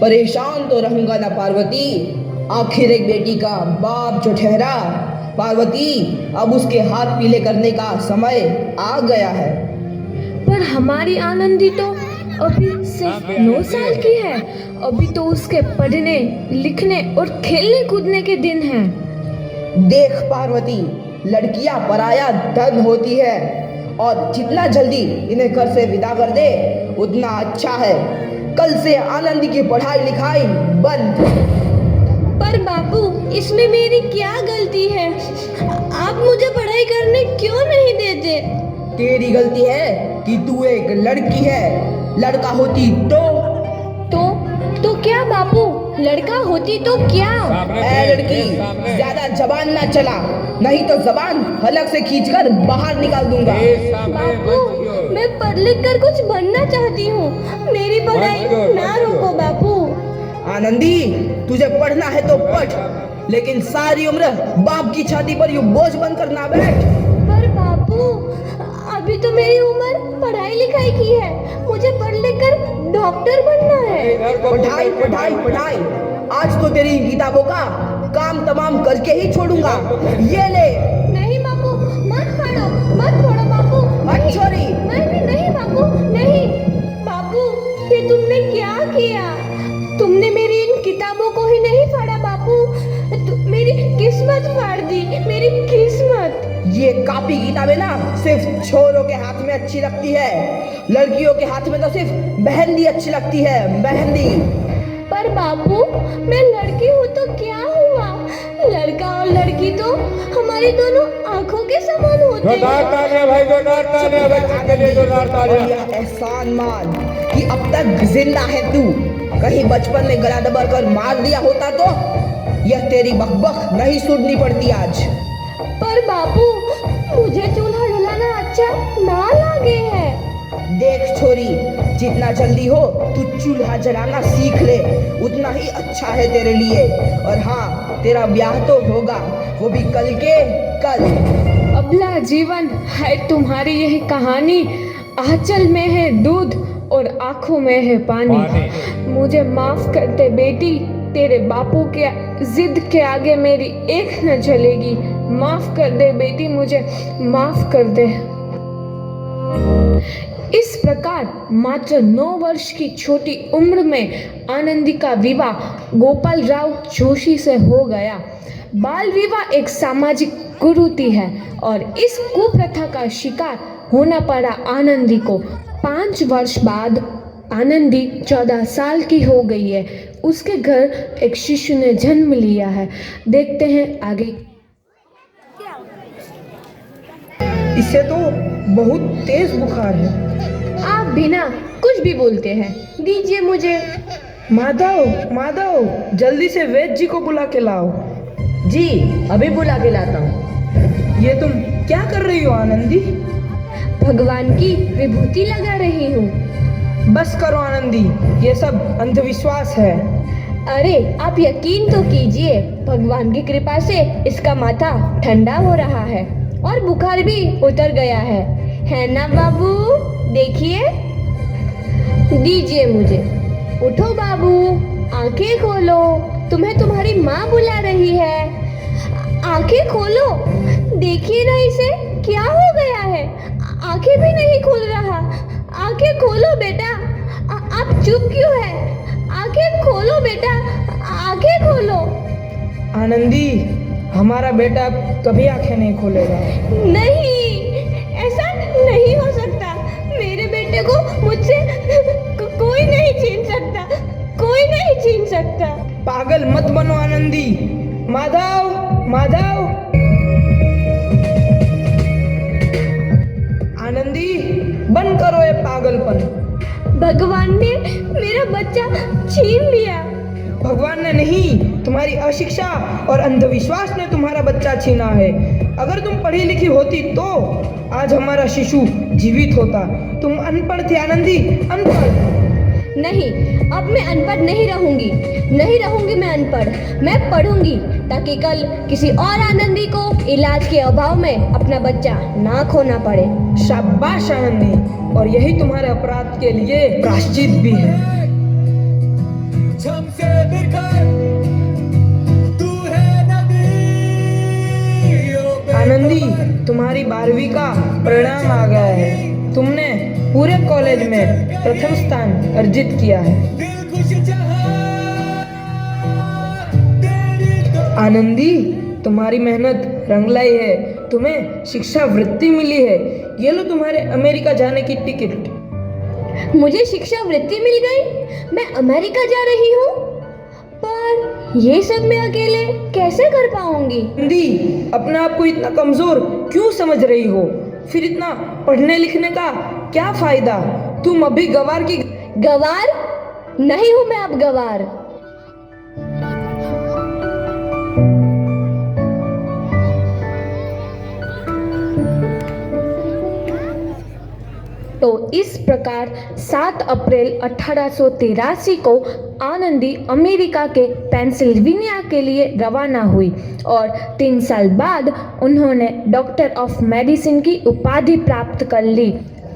परेशान तो रहूंगा ना पार्वती। आखिर एक बेटी का बाप जो ठहरा। पार्वती, अब उसके हाथ पीले करने का समय आ गया है। पर हमारी आनंदी तो अभी सिर्फ 9 साल की है। अभी तो उसके पढ़ने लिखने और खेलने कूदने के दिन हैं। देख पार्वती, लड़कियां पराया धन होती है और जितना जल्दी इन्हें घर से विदा कर दे उतना अच्छा है। कल से आनंदी की पढ़ाई लिखाई बंद। पर बापू, इसमें मेरी क्या गलती है? आप मुझे पढ़ाई करने क्यों नहीं देते? तेरी गलती है कि तू एक लड़की है। लड़का होती तो क्या बापू? लड़का होती तो क्या? ऐ लड़की, ज्यादा जबान ना चला, नहीं तो जबान हलक से खींचकर बाहर निकाल दूंगा। बापू, मैं पढ़ लिख कर कुछ बनना चाहती हूँ। मेरी पढ़ाई ना रोको बापू। आनंदी, तुझे पढ़ना है तो पढ़, लेकिन सारी उम्र बाप की छाती पर यूं बोझ बनकर ना बैठ। पर बापू, अभी तो मेरी उम्र पढ़ाई लिखाई की है। मुझे पढ़ लिख कर डॉक्टर बनना है। पढ़ाई पढ़ाई पढ़ाई, आज तो तेरी किताबों का काम तमाम करके ही छोड़ूंगा। ये ले। नहीं बापू, मत छोड़ो बापू। मत छोड़ी। नहीं बापू, नहीं। बापू, ये तुमने क्या किया? तुमने मेरी इन किताबों को ही नहीं फाड़ा बापू, मेरी किस्मत फाड़ दी, मेरी किस्मत। ये कॉपी किताबें ना सिर्फ छोरों के हाथ में अच्छी लगती है। लड़कियों के हाथ में तो सिर्फ मेहंदी अच्छी लगती है, मेहंदी। पर बापू, मैं लड़की हूँ तो क्या हुआ? लड़का और लड़की तो हमारी दोनों आंखों के समान होते हैं। और यह एहसान मान कि अब तक जिंदा है तू। कहीं बचपन में गला दबा कर मार दिया होता तो यह तेरी बकबक नहीं सुननी पड़ती आज। पर बापू, मुझे चूल्हा जलाना अच्छा ना लगे है। देख छोरी, जितना जल्दी हो तू चूल्हा जलाना सीख ले, उतना ही अच्छा है तेरे लिए। और हाँ, तेरा ब्याह तो होगा, वो भी कल के कल। अबला जीवन है तुम्हारी यही कहानी। आंचल में है दूध और आंखों में है पानी। मुझे माफ कर दे बेटी, तेरे बापू के जिद के आगे मेरी एक न चलेगी। माफ कर दे बेटी, मुझे माफ कर दे। इस प्रकार मात्र 9 वर्ष की छोटी उम्र में आनंदी का विवाह गोपाल राव जोशी से हो गया। बाल विवाह एक सामाजिक कुरीति है और इस कुप्रथा का शिकार होना पड़ा आनंदी को। 5 वर्ष बाद आनंदी 14 साल की हो गई है। उसके घर एक शिशु ने जन्म लिया है। देखते हैं आगे। इससे तो बहुत तेज बुखार है। आप बिना कुछ भी बोलते हैं, दीजिए मुझे। माधव, जल्दी से वैद्य जी को बुला के लाओ। जी, अभी बुला के लाता हूँ। ये तुम क्या कर रही हो आनंदी? भगवान की विभूति लगा रही हूँ। बस करो आनंदी, ये सब अंधविश्वास है। अरे आप यकीन तो कीजिए, भगवान की कृपा से इसका माथा ठंडा हो रहा है और बुखार भी उतर गया है ना बाबू? देखिए, दीजिए मुझे। उठो बाबू, आंखें खोलो, तुम्हें तुम्हारी माँ बुला रही है। आंखें खोलो, देखिए ना इसे क्या हो गया है। आंखें भी नहीं खोल रहा। आंखें खोलो बेटा। आप चुप क्यों है? आंखें खोलो बेटा, आंखें खोलो। आनंदी, हमारा बेटा कभी आंखें नहीं खोलेगा। नहीं, ऐसा नहीं हो सकता। मेरे बेटे को मुझसे कोई नहीं छीन सकता, कोई नहीं छीन सकता। पागल मत बनो आनंदी। माधव, आनंदी, बंद करो ये पागलपन। भगवान ने मेरा बच्चा छीन लिया। भगवान ने नहीं, तुम्हारी अशिक्षा और अंधविश्वास ने तुम्हारा बच्चा छीना है। अगर तुम पढ़ी लिखी होती तो आज हमारा शिशु जीवित होता। तुम अनपढ़ थी आनंदी, अनपढ़। नहीं, अब मैं अनपढ़ नहीं रहूंगी मैं अनपढ़। मैं पढ़ूंगी ताकि कल किसी और आनंदी को इलाज के अभाव में अपना बच्चा ना खोना पड़े। शाबाश आनंदी, और यही तुम्हारे अपराध के लिए प्रायश्चित भी है। हमसे बिखर तू है नदी ओ आनंदी, तुम्हारी 12वीं का परिणाम आ गया है। तुमने पूरे कॉलेज में प्रथम स्थान अर्जित किया है। दिल खुश जहां तेरी तो आनंदी, तुम्हारी मेहनत रंग लाई है। तुम्हें शिक्षा वृत्ति मिली है। ये लो तुम्हारे अमेरिका जाने की टिकट। मुझे शिक्षा वृत्ति मिल गई, मैं अमेरिका जा रही हूँ। पर ये सब मैं अकेले कैसे कर पाऊंगी? आनंदी, अपने आप को इतना कमजोर क्यों समझ रही हो? फिर इतना पढ़ने लिखने का क्या फायदा? तुम अभी गवार की गवार नहीं हूँ मैं अब गवार। तो इस प्रकार 7 अप्रैल 1883 को आनंदी अमेरिका के पेंसिल्वेनिया के लिए रवाना हुई और 3 साल बाद उन्होंने डॉक्टर ऑफ मेडिसिन की उपाधि प्राप्त कर ली।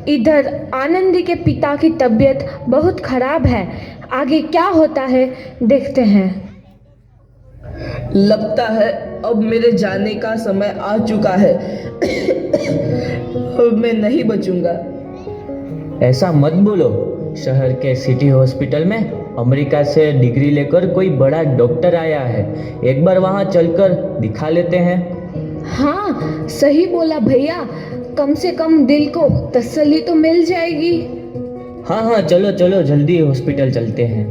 इधर आनंदी के पिता की तबीयत बहुत खराब है। आगे क्या होता है देखते हैं। लगता है अब मेरे जाने का समय आ चुका है। अब मैं नहीं बचूंगा। ऐसा मत बोलो। शहर के सिटी हॉस्पिटल में अमेरिका से डिग्री लेकर कोई बड़ा डॉक्टर आया है। एक बार वहाँ चलकर दिखा लेते हैं। हाँ, सही बोला भैया। कम से कम दिल को तसल्ली तो मिल जाएगी। हाँ हाँ, चलो चलो जल्दी हॉस्पिटल चलते हैं।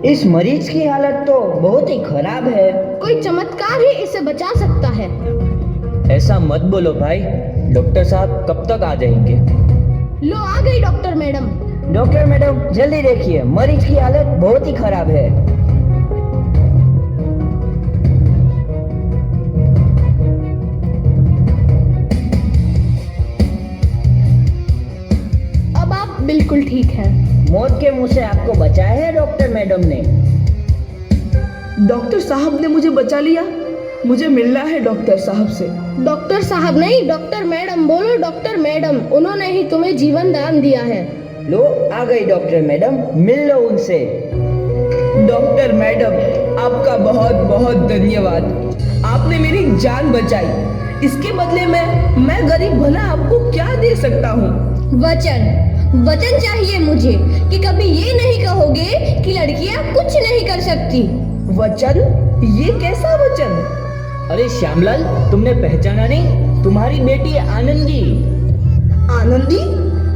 इस मरीज की हालत तो बहुत ही खराब है। कोई चमत्कार ही इसे बचा सकता है। ऐसा मत बोलो भाई। डॉक्टर साहब कब तक आ जाएंगे? लो आ गई डॉक्टर मैडम। डॉक्टर मैडम जल्दी देखिए, मरीज की हालत बहुत ही खराब है। अब आप बिल्कुल ठीक हैं। मौत के मुंह से आपको बचाया है डॉक्टर मैडम ने। डॉक्टर साहब ने मुझे बचा लिया। मुझे मिलना है डॉक्टर साहब से। डॉक्टर साहब नहीं, डॉक्टर मैडम बोलो। डॉक्टर मैडम, उन्होंने ही तुम्हें जीवन दान दिया है। लो आ गई डॉक्टर मैडम, मिल लो उनसे। डॉक्टर मैडम, आपका बहुत बहुत धन्यवाद। आपने मेरी जान बचाई। इसके बदले में मैं गरीब भला आपको क्या दे सकता हूँ? वचन चाहिए मुझे कि कभी ये नहीं कहोगे कि लड़कियां कुछ नहीं कर सकती। वचन? ये कैसा वचन? अरे श्यामलाल, तुमने पहचाना नहीं? तुम्हारी बेटी आनंदी। आनंदी?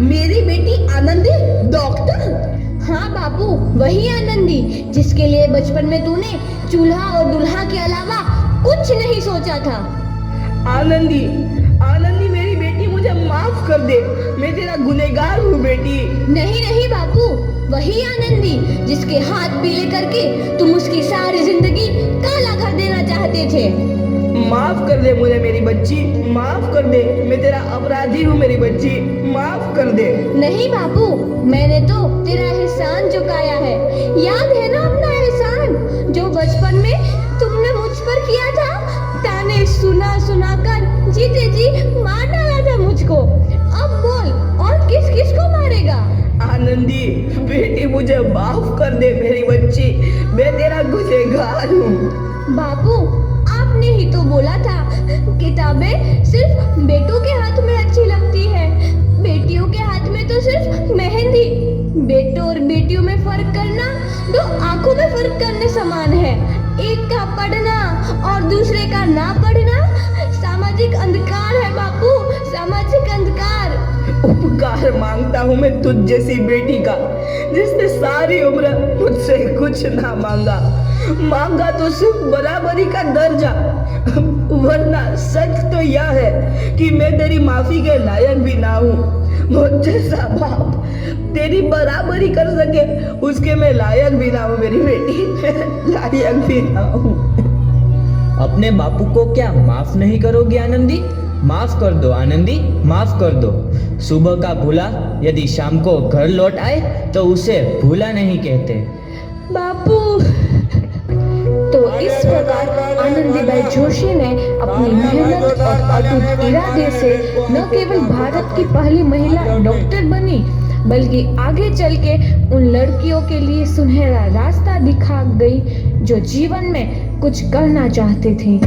मेरी बेटी आनंदी डॉक्टर? हाँ बापू, वही आनंदी जिसके लिए बचपन में तूने चूल्हा और दुल्हा के अलावा कुछ नहीं सोचा था। आनंदी, आनंदी मेरी बेटी, मुझे माफ कर दे। मैं तेरा गुनहगार हूँ बेटी। नहीं नहीं बापू, वही आनंदी जिसके हाथ पीले करके तुम उसकी सारी जिंदगी काला कर देना चाहते थे। माफ कर दे मुझे मेरी बच्ची, माफ कर दे। मैं तेरा अपराधी हूँ मेरी बच्ची, माफ कर दे। नहीं बापू, मैंने तो तेरा एहसान चुकाया है। याद है ना अपना एहसान जो बचपन में तुमने मुझ पर किया था? ताने सुना सुना कर जीते जी मार डाला था मुझको। अब बोल, और किस किस को मारेगा? आनंदी बेटी, मुझे माफ कर दे मेरी बच्ची। मैं तेरा गुनहगार हूँ। बापू, आपने ही तो बोला था किताबें सिर्फ बेटों के हाथ में अच्छी लगती है, बेटियों के हाथ में तो सिर्फ मेहंदी। बेटों और बेटियों में फर्क करना दो आंखों में फर्क करने समान है। एक का पढ़ना और दूसरे का ना पढ़ना सामाजिक अंधकार है बापू, सामाजिक अंधकार। उपकार मांगता हूँ मैं तुझ जैसी बेटी का, जिसने सारी उम्र मुझसे कुछ ना मांगा तो सिर्फ बराबरी का दर्जा। वरना सच तो यह है कि मैं तेरी माफी के लायक भी ना हूँ। मुझ जैसा बाप तेरी बराबरी कर सके उसके मैं लायक भी ना हूँ मेरी बेटी, लायक भी ना हूँ। अपने बापू को क्या माफ नहीं करोगी आनंदी? माफ कर दो आनंदी, माफ कर दो। सुबह का भूला यदि शाम को घर लौट आए तो उसे भूला नहीं कहते। बापू तो इस प्रकार आनंदीबाई जोशी ने अपनी मेहनत और अटूट इरादे से न केवल भारत की पहली महिला डॉक्टर बनी, बल्कि आगे चल के उन लड़कियों के लिए सुनहरा रास्ता दिखा गई जो जीवन में कुछ करना चाहती थी।